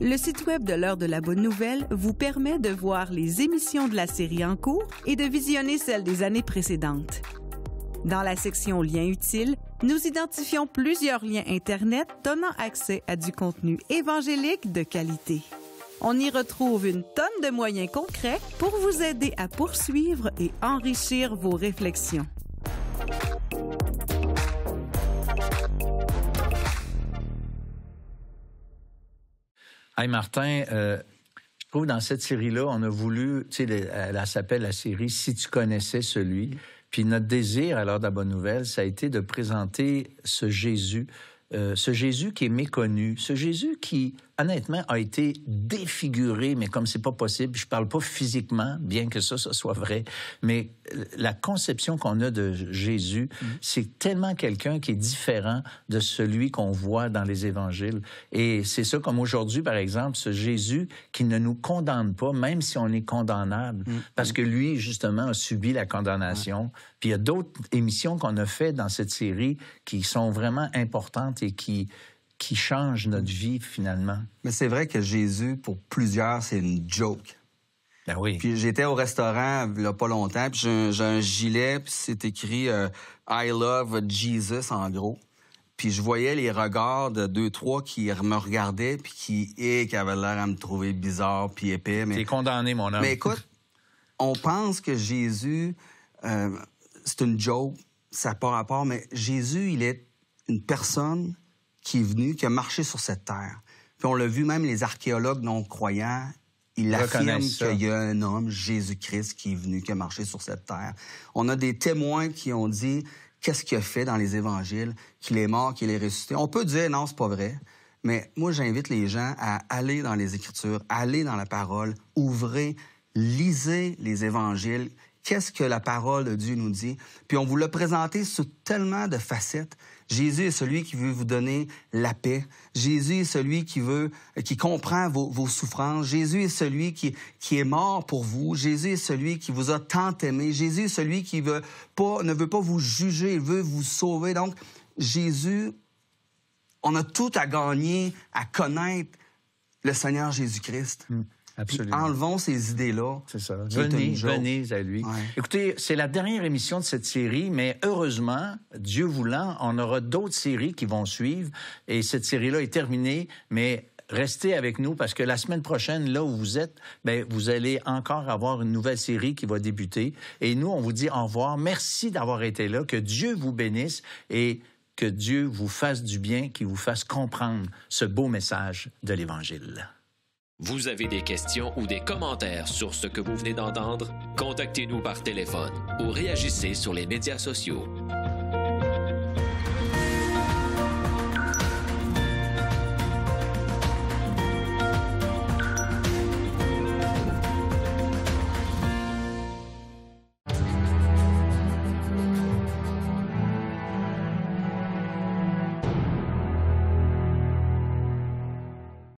Le site web de l'Heure de la Bonne Nouvelle vous permet de voir les émissions de la série en cours et de visionner celles des années précédentes. Dans la section Liens utiles, nous identifions plusieurs liens Internet donnant accès à du contenu évangélique de qualité. On y retrouve une tonne de moyens concrets pour vous aider à poursuivre et enrichir vos réflexions. Hey Martin, je trouve dans cette série-là, on a voulu, tu sais, elle s'appelle la série « Si tu connaissais celui ». Puis notre désir, à l'Heure de la Bonne Nouvelle, ça a été de présenter ce Jésus qui est méconnu, ce Jésus qui, honnêtement, a été défiguré, mais comme c'est pas possible, je parle pas physiquement, bien que ça soit vrai, mais la conception qu'on a de Jésus, c'est tellement quelqu'un qui est différent de celui qu'on voit dans les évangiles. Et c'est ça, comme aujourd'hui, par exemple, ce Jésus qui ne nous condamne pas, même si on est condamnable, parce que lui, justement, a subi la condamnation. Puis il y a d'autres émissions qu'on a faites dans cette série qui sont vraiment importantes et qui changent notre vie, finalement. Mais c'est vrai que Jésus, pour plusieurs, c'est une joke. Ben oui. Puis j'étais au restaurant il n'y a pas longtemps, puis j'ai un gilet, puis c'est écrit I love Jesus » en gros. Puis je voyais les regards de 2-3 qui me regardaient, puis qui avaient l'air à me trouver bizarre, puis épais. Mais... T'es condamné, mon homme. Mais écoute, on pense que Jésus, c'est une joke, ça n'a pas rapport, mais Jésus, il est une personne qui est venue, qui a marché sur cette terre. Puis on l'a vu, même les archéologues non-croyants, ils affirment qu'il y a un homme, Jésus-Christ, qui est venu, qui a marché sur cette terre. On a des témoins qui ont dit qu'est-ce qu'il a fait dans les évangiles, qu'il est mort, qu'il est ressuscité. On peut dire non, c'est pas vrai, mais moi, j'invite les gens à aller dans les Écritures, aller dans la parole, ouvrez, lisez les évangiles. Qu'est-ce que la parole de Dieu nous dit? Puis on vous l'a présenté sous tellement de facettes. Jésus est celui qui veut vous donner la paix. Jésus est celui qui comprend vos souffrances. Jésus est celui qui est mort pour vous. Jésus est celui qui vous a tant aimé. Jésus est celui qui ne veut pas vous juger, il veut vous sauver. Donc, Jésus, on a tout à gagner à connaître le Seigneur Jésus-Christ. Absolument. Enlevons ces idées-là. C'est ça. Venez à lui. Ouais. Écoutez, c'est la dernière émission de cette série, mais heureusement, Dieu voulant, on aura d'autres séries qui vont suivre. Et cette série-là est terminée, mais restez avec nous parce que la semaine prochaine, là où vous êtes, bien, vous allez encore avoir une nouvelle série qui va débuter. Et nous, on vous dit au revoir. Merci d'avoir été là. Que Dieu vous bénisse et que Dieu vous fasse du bien, qu'il vous fasse comprendre ce beau message de l'Évangile. Vous avez des questions ou des commentaires sur ce que vous venez d'entendre? Contactez-nous par téléphone ou réagissez sur les médias sociaux.